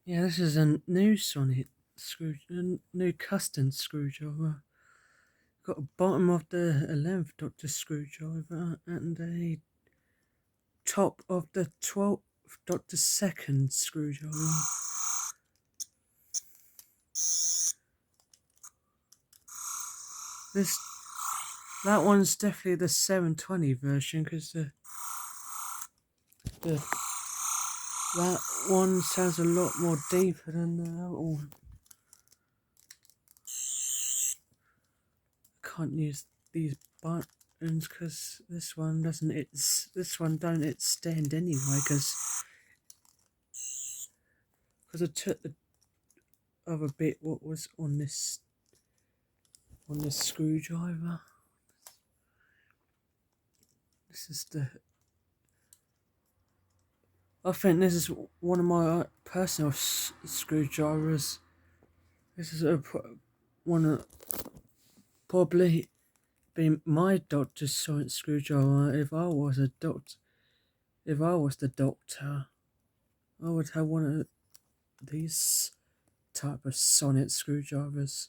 Yeah, this is a new Sonic a new custom screwdriver. Got a bottom of the 11th Doctor screwdriver and a top of the 12th Doctor second screwdriver. That one's definitely the 720 version because the that one sounds a lot more deeper than the other one. Can't use these buttons because this one don't extend anyway because I took the other bit what was on this screwdriver. This is I think this is one of my personal screwdrivers. This is one of probably be my doctor's sonic screwdriver. If I was a doctor, if I was the doctor, I would have one of these type of sonic screwdrivers.